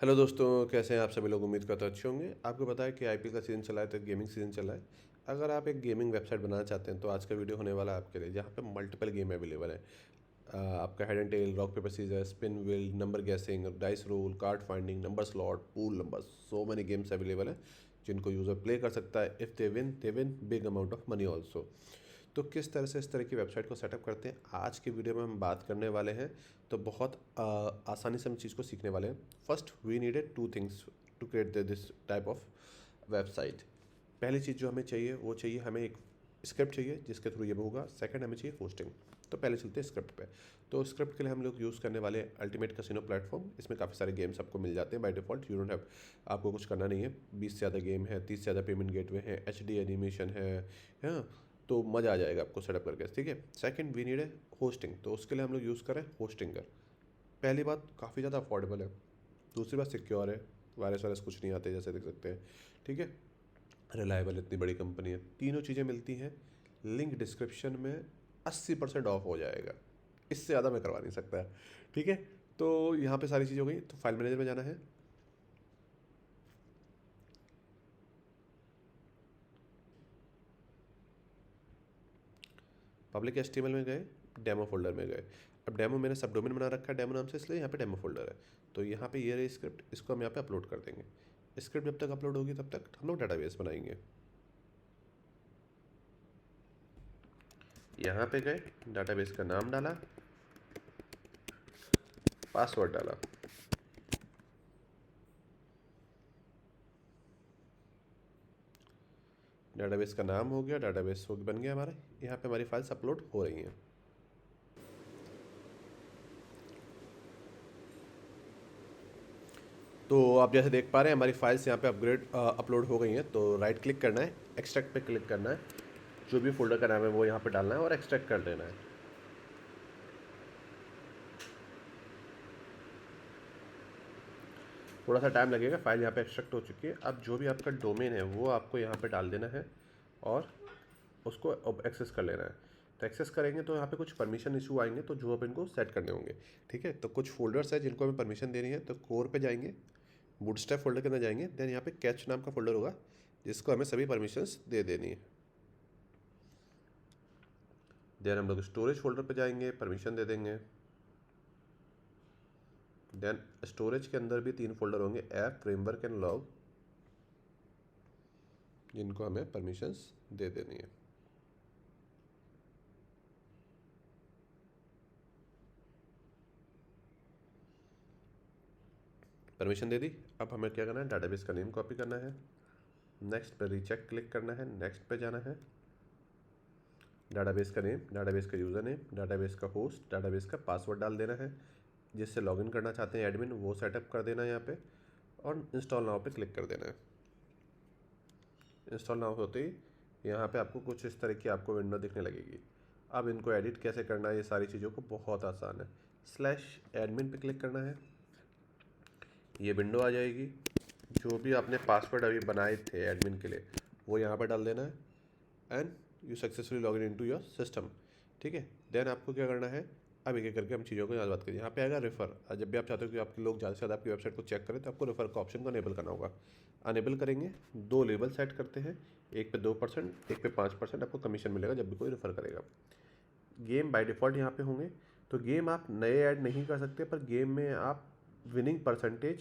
Hello दोस्तों, कैसे हैं आप सभी लोग। उम्मीद करते अच्छे होंगे। आपको पता है कि आईपीएल का सीज़न चला है तो गेमिंग सीज़न चला है। अगर आप एक गेमिंग वेबसाइट बनाना चाहते हैं तो आज का वीडियो होने वाला है आपके लिए, जहाँ पे मल्टीपल गेम अवेलेबल है। आपका head and tail, rock paper scissor, spin wheel, number guessing, dice roll, card finding, number slot, pool number, so many games available है जिनको यूज़र प्ले कर सकता है। If they win big amount of money also. तो किस तरह से इस तरह की वेबसाइट को सेटअप करते हैं, आज की वीडियो में हम बात करने वाले हैं। तो बहुत आसानी से हम चीज़ को सीखने वाले हैं। First we needed two things to create this type of website. पहली चीज़ जो हमें चाहिए वो चाहिए, हमें एक स्क्रिप्ट चाहिए जिसके थ्रू ये होगा। सेकंड हमें चाहिए होस्टिंग। तो पहले चलते हैं स्क्रिप्ट पे। तो स्क्रिप्ट के लिए हम लोग यूज़ करने वाले अल्टीमेट कैसीनो प्लेटफॉर्म। इसमें काफ़ी सारे गेम्स आपको मिल जाते हैं by default. You don't have, आपको कुछ करना नहीं है। 20 से ज़्यादा गेम है, 30 से ज़्यादा पेमेंट गेटवे है, एचडी एनिमेशन है। हाँ, तो मज़ा आ जाएगा आपको सेटअप करके। ठीक है। सेकंड वी नीड है होस्टिंग। तो उसके लिए हम लोग यूज़ करें होस्टिंग कर। पहली बात, काफ़ी ज़्यादा अफोर्डेबल है। दूसरी बात, सिक्योर है। वायरस वायरस कुछ नहीं आते जैसे देख सकते हैं। ठीक है। रिलायबल, इतनी बड़ी कंपनी है। तीनों चीज़ें मिलती हैं। लिंक डिस्क्रिप्शन में 80% ऑफ हो जाएगा। इससे ज़्यादा मैं करवा नहीं सकता। ठीक है। तो यहाँ पे सारी चीज़ हो गई। तो फाइल मैनेजर में जाना है। पब्लिक एचटीएमएल में गए, डेमो फोल्डर में गए। अब डेमो मैंने सब डोमेन बना रखा है डेमो नाम से, इसलिए यहाँ पे डेमो फोल्डर है। तो यहाँ पे ये रही स्क्रिप्ट, इसको हम यहाँ पे अपलोड कर देंगे। स्क्रिप्ट जब तक अपलोड होगी तब तक हम लोग डाटाबेस बनाएंगे। यहाँ पे गए, डाटाबेस का नाम डाला, पासवर्ड डाला। डाटाबेस का नाम हो गया, डाटाबेस हो बन गया हमारा। यहाँ पे हमारी फाइल्स अपलोड हो रही हैं। तो आप जैसे देख पा रहे हैं हमारी फाइल्स यहाँ पे अपलोड हो गई हैं। तो राइट क्लिक करना है, एक्सट्रैक्ट पे क्लिक करना है। जो भी फोल्डर का नाम है वो यहाँ पे डालना है और एक्सट्रैक्ट कर देना है। थोड़ा सा टाइम लगेगा, फाइल यहाँ पे एक्सट्रैक्ट हो चुकी है। अब जो भी आपका डोमेन है वो आपको यहाँ पे डाल देना है और उसको अब एक्सेस कर लेना है। तो एक्सेस करेंगे तो यहाँ पे कुछ परमिशन इशू आएंगे, तो जो अब इनको सेट करने होंगे। ठीक है। तो कुछ फोल्डर्स है जिनको हमें परमिशन देनी है। तो कोर पे जाएंगे, बूटस्ट्रैप फोल्डर के अंदर जाएंगे, देन यहाँ पे कैच नाम का फोल्डर होगा जिसको हमें सभी परमिशंस दे देनी है। देन हम लोग स्टोरेज फोल्डर पे जाएंगे, परमिशन दे देंगे। देन स्टोरेज के अंदर भी 3 फोल्डर होंगे, ऐप, फ्रेमवर्क एंड लॉग, जिनको हमें परमिशंस दे देनी है। परमिशन दे दी। अब हमें क्या करना है, डाटाबेस का नेम कॉपी करना है। नेक्स्ट पे रीचेक क्लिक करना है, नेक्स्ट पे जाना है। डाटाबेस का नेम, डाटाबेस का यूज़र नेम, डाटाबेस का होस्ट, डाटाबेस का पासवर्ड डाल देना है। जिससे लॉगिन करना चाहते हैं एडमिन, वो सेटअप कर देना है यहाँ पे। और इंस्टॉल नाउ पे क्लिक कर देना है। इंस्टॉल नाउ होते ही यहाँ पे आपको कुछ इस तरह की आपको विंडो दिखने लगेगी। अब इनको एडिट कैसे करना है, ये सारी चीज़ों को बहुत आसान है। स्लैश एडमिन पे क्लिक करना है, ये विंडो आ जाएगी। जो भी आपने पासवर्ड अभी बनाए थे एडमिन के लिए वो यहाँ पर डाल देना है। And you successfully log in into your योर सिस्टम। ठीक है। देन आपको क्या करना है, अब एक एक करके हम चीज़ों को याद बात करें। यहाँ पे आएगा रेफर। जब भी आप चाहते हो कि आपके लोग ज़्यादा से ज़्यादा आपकी वेबसाइट को चेक करें तो आपको रेफर का ऑप्शन को अनेबल करना होगा। अनेबल करेंगे, 2 लेबल सेट करते हैं। एक पे 2%, एक पे 5% आपको कमीशन मिलेगा जब भी कोई रेफर करेगा। गेम बाय डिफ़ॉल्ट यहाँ पे होंगे। तो गेम आप नए ऐड नहीं कर सकते, पर गेम में आप विनिंग परसेंटेज,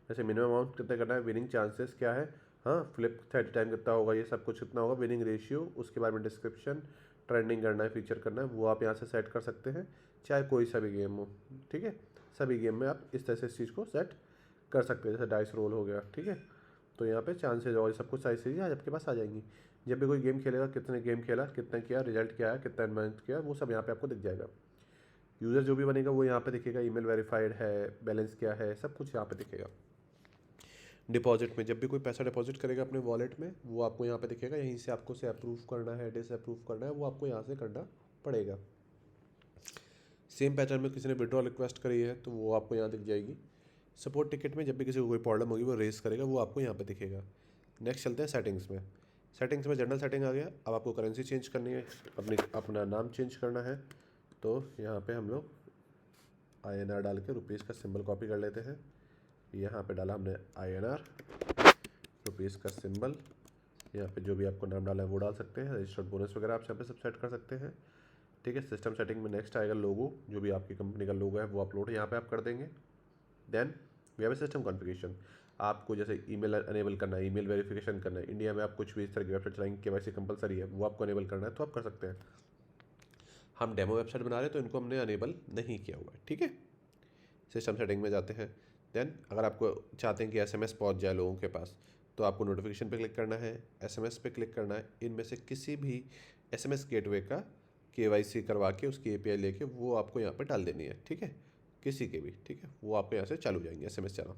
जैसे मिनिमम अमाउंट कितना करना है, विनिंग चांसेस क्या है, हाँ, फ्लिप 30 टाइम कितना होगा, ये सब कुछ कितना होगा, विनिंग रेशियो, उसके बाद में डिस्क्रिप्शन, ट्रेंडिंग करना है, फीचर करना है, वो आप यहाँ से सेट कर सकते हैं। चाहे कोई सा भी गेम हो। ठीक है। सभी गेम में आप इस तरह से इस चीज़ को सेट कर सकते हैं। जैसे डाइस रोल हो गया। ठीक है। तो यहाँ पे चांसेज और सब कुछ सारी चीज़ें आज आपके पास आ जाएंगी। जब भी कोई गेम खेलेगा, कितने गेम खेला, कितना किया, रिजल्ट क्या है, कितना इन्वेस्ट किया, वो सब यहाँ पे आपको दिख जाएगा। यूज़र जो भी बनेगा वो यहाँ पे दिखेगा, ईमेल वेरीफाइड है, बैलेंस क्या है, सब कुछ यहाँ पे दिखेगा। डिपॉजिट में जब भी कोई पैसा डिपॉजिट करेगा अपने वॉलेट में वो आपको यहाँ पे दिखेगा। यहीं से आपको से अप्रूव करना है, डिसअप्रूव करना है, वो आपको यहाँ से करना पड़ेगा। सेम पैटर्न में किसी ने विड्रॉल रिक्वेस्ट करी है तो वो आपको यहाँ दिख जाएगी। सपोर्ट टिकट में जब भी किसी को कोई प्रॉब्लम होगी वो रेस करेगा, वो आपको यहाँ पे दिखेगा। नेक्स्ट चलते हैं सेटिंग्स में। सेटिंग्स में जनरल सेटिंग आ गया। अब आपको करेंसी चेंज करनी है, अपना नाम चेंज करना है। तो यहाँ पे हम लोग INR डाल के रुपीज़ का सिंबल कॉपी कर लेते हैं। यहाँ पे डाला हमने INR, रुपीज़ का सिंबल, यहाँ पे जो भी आपको नाम डाला है वो डाल सकते हैं, रजिस्टर्ड बोनस वगैरह आप यहाँ पे सब सेट कर सकते हैं। ठीक है, सिस्टम सेटिंग में नेक्स्ट आएगा लोगो, जो भी आपकी कंपनी का लोगो है वो अपलोड यहाँ पे आप कर देंगे। Then we have a system configuration, आपको जैसे ईमेल अनेबल करना है, ईमेल वेरिफिकेशन करना है, इंडिया में आप कुछ भी इस तरह की वेबसाइट चलाएंगे, KYC कंपलसरी है, वो आपको अनेबल करना है तो आप कर सकते हैं। हम डेमो वेबसाइट बना रहे हैं तो इनको हमने अनेबल नहीं किया हुआ है। ठीक है, सिस्टम सेटिंग में जाते हैं। देन अगर आपको चाहते हैं कि SMS पहुंच जाए लोगों के पास, तो आपको नोटिफिकेशन पे क्लिक करना है, SMS पे क्लिक करना है, इनमें से किसी भी SMS गेटवे का KYC करवा के उसकी API लेके वो आपको यहाँ पे डाल देनी है। ठीक है, किसी के भी, ठीक है, वो आपको यहाँ से चालू हो जाएंगे SMS चला।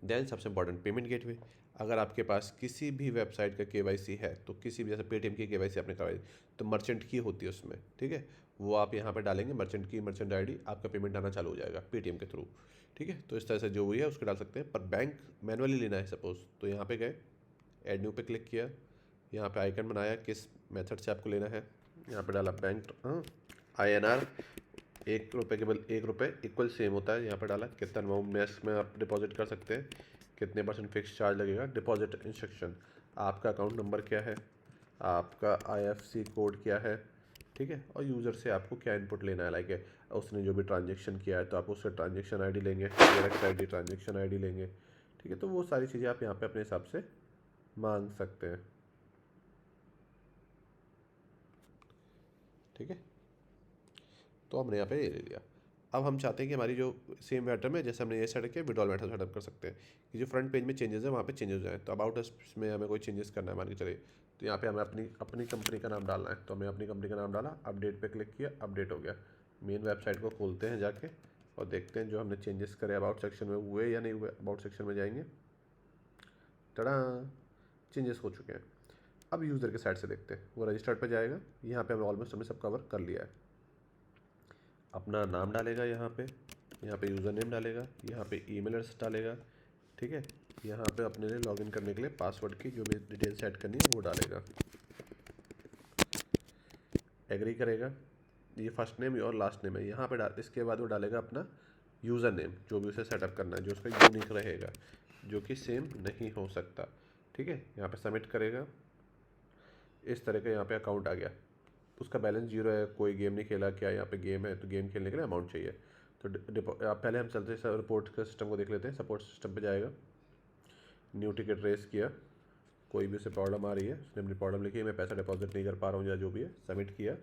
देन सबसे इंपॉर्टेंट पेमेंट गेटवे, अगर आपके पास किसी भी वेबसाइट का KYC है, तो किसी भी जैसे पेटीएम की KYC आपने करवाई तो मर्चेंट की होती है उसमें, ठीक है, वो आप यहाँ पे डालेंगे मर्चेंट की, मर्चेंट ID, आपका पेमेंट आना चालू हो जाएगा पेटीएम के थ्रू। ठीक है, तो इस तरह से जो हुई है उसको डाल सकते हैं। पर बैंक मैनुअली लेना है सपोज, तो यहाँ पे गए, ऐड न्यू पे क्लिक किया, यहाँ पे आइकन बनाया, किस मेथड से आपको लेना है, यहाँ पे डाला बैंक INR, ₹1 केवल ₹1 इक्वल सेम होता है, यहाँ पर डाला कितना अमाउंट में आप डिपॉजिट कर सकते हैं, कितने % फिक्स चार्ज लगेगा। डिपॉजिट इंस्ट्रक्शन, आपका अकाउंट नंबर क्या है, आपका IFSC कोड क्या है, ठीक है, और यूज़र से आपको क्या इनपुट लेना है, लाइक उसने जो भी ट्रांजेक्शन किया है तो आप उससे ट्रांजेक्शन ID लेंगे, डायरेक्ट ID ट्रांजेक्शन ID लेंगे। ठीक है, तो वो सारी चीज़ें आप यहाँ पे अपने हिसाब से मांग सकते हैं। ठीक है, तो हमने यहाँ पे ये ले लिया। अब हम चाहते हैं कि हमारी जो सेम मैटर में जैसे हमने ये सेट किया, विड्रॉल मैटर सेटअप कर सकते हैं कि जो फ्रंट पेज में चेंजेस है वहाँ पे चेंजेस हो जाए। तो अबाउट अस में हमें कोई चेंजेस करना है, मान के चलिए, तो यहाँ पे हमें अपनी कंपनी का नाम डालना है, तो हमें अपनी कंपनी का नाम डाला, अपडेट पे क्लिक किया, अपडेट हो गया। मेन वेबसाइट को खोलते हैं जाके और देखते हैं जो हमने चेंजेस करे अबाउट सेक्शन में हुए या नहीं हुए। अबाउट सेक्शन में जाएंगे, टड़ा, चेंजेस हो चुके हैं। अब यूज़र के साइड से देखते हैं, वो रजिस्टर्ड पे जाएगा, यहाँ पे हमने ऑलमोस्ट हमने सब कवर कर लिया है। अपना नाम डालेगा यहाँ पे यूज़र नेम डालेगा, यहाँ पे ईमेल एड्रेस डालेगा। ठीक है, यहाँ पे अपने लिए लॉगिन करने के लिए पासवर्ड की जो भी डिटेल सेट करनी है वो डालेगा, एग्री करेगा। ये फर्स्ट नेम और लास्ट नेम है, यहाँ पे डाल, इसके बाद वो डालेगा अपना यूज़र नेम जो भी उसे सेटअप करना है, जो उसका यूनिक रहेगा, जो कि सेम नहीं हो सकता। ठीक है, यहाँ पे सबमिट करेगा, इस तरह का यहाँ पे अकाउंट आ गया। उसका बैलेंस 0 है, कोई गेम नहीं खेला, क्या यहाँ पे गेम है, तो गेम खेलने के लिए अमाउंट चाहिए। तो पहले हम चलते हैं रिपोर्ट के सिस्टम को देख लेते हैं। सपोर्ट सिस्टम पे जाएगा, न्यू टिकट रेस किया, कोई भी उसे प्रॉब्लम आ रही है, उसने अपनी प्रॉब्लम लिखी है, मैं पैसा डिपॉजिट नहीं कर पा रहा हूँ या जो भी है, सबमिट किया,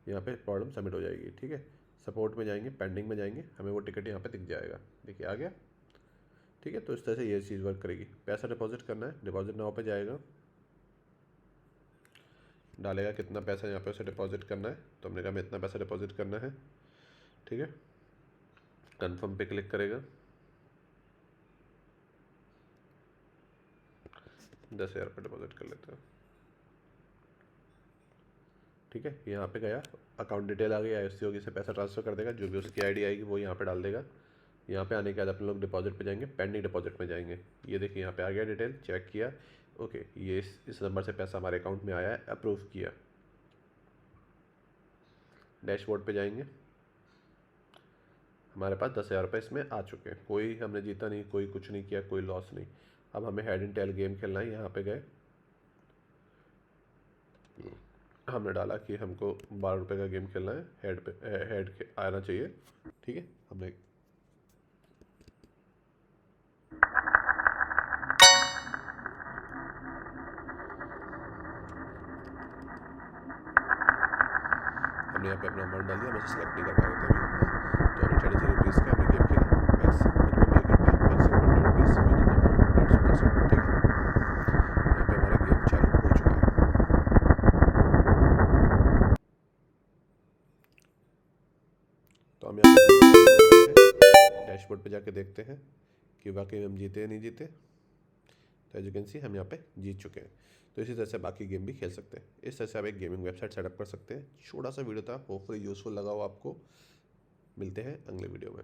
यहाँ पे प्रॉब्लम सबमिट हो जाएगी। ठीक है, सपोर्ट में जाएंगे, पेंडिंग में जाएंगे, हमें वो टिकट यहाँ पे दिख जाएगा, देखिए आ गया। ठीक है, तो इस तरह से ये चीज़ वर्क करेगी। पैसा डिपॉजिट करना है, डिपॉजिट नाउ पे जाएगा, डालेगा कितना पैसा यहाँ पे उसे डिपॉजिट करना है, तो हमने कहा हमें इतना पैसा डिपॉजिट करना है। ठीक है, कन्फर्म पे क्लिक करेगा, 10,000 रुपये डिपॉजिट कर लेते हैं। ठीक है, यहाँ पे गया, अकाउंट डिटेल आ गई, IFSC होगी, से पैसा ट्रांसफर कर देगा, जो भी उसकी ID आएगी वो यहाँ पे डाल देगा। यहाँ पे आने के बाद अपन लोग डिपॉजिट पे जाएंगे, पेंडिंग डिपॉजिट में जाएंगे, ये देखिए यहाँ पे आ गया डिटेल, चेक किया, ओके, ये इस नंबर से पैसा हमारे अकाउंट में आया है, अप्रूव किया। डैशबोर्ड पे जाएंगे, हमारे पास 10,000 रुपये इसमें आ चुके हैं, कोई हमने जीता नहीं, कोई कुछ नहीं किया, कोई लॉस नहीं। अब हमें हेड एंड टेल गेम खेलना है, यहाँ पे गए, हमने डाला कि हमको 12 रुपये का गेम खेलना है, हेड आना चाहिए। ठीक है, हमने यहाँ पे अपना अमाउंट डाल दिया, हम सेलेक्ट नहीं कर पा रहे थे अभी, तो हमने 33 रुपीज़ का हमने गेम खेला, मिनिमम ₹1, मैक्सिमम ₹100, विनिंग अमाउंट 150%। ठीक है, यहाँ पे हमारा गेम चालू हो चुका है। तो हम यहाँ पे डैशबोर्ड पे जाके देखते हैं कि वाकई हम जीते या नहीं जीते। तो एज यू कैन सी हम यहाँ पे जीत चुके हैं। तो इसी तरह से बाकी गेम भी खेल सकते हैं। इस तरह से आप एक गेमिंग वेबसाइट सेटअप कर सकते हैं। छोटा सा वीडियो था, होपफुली यूज़फुल लगा हो आपको। मिलते हैं अगले वीडियो में।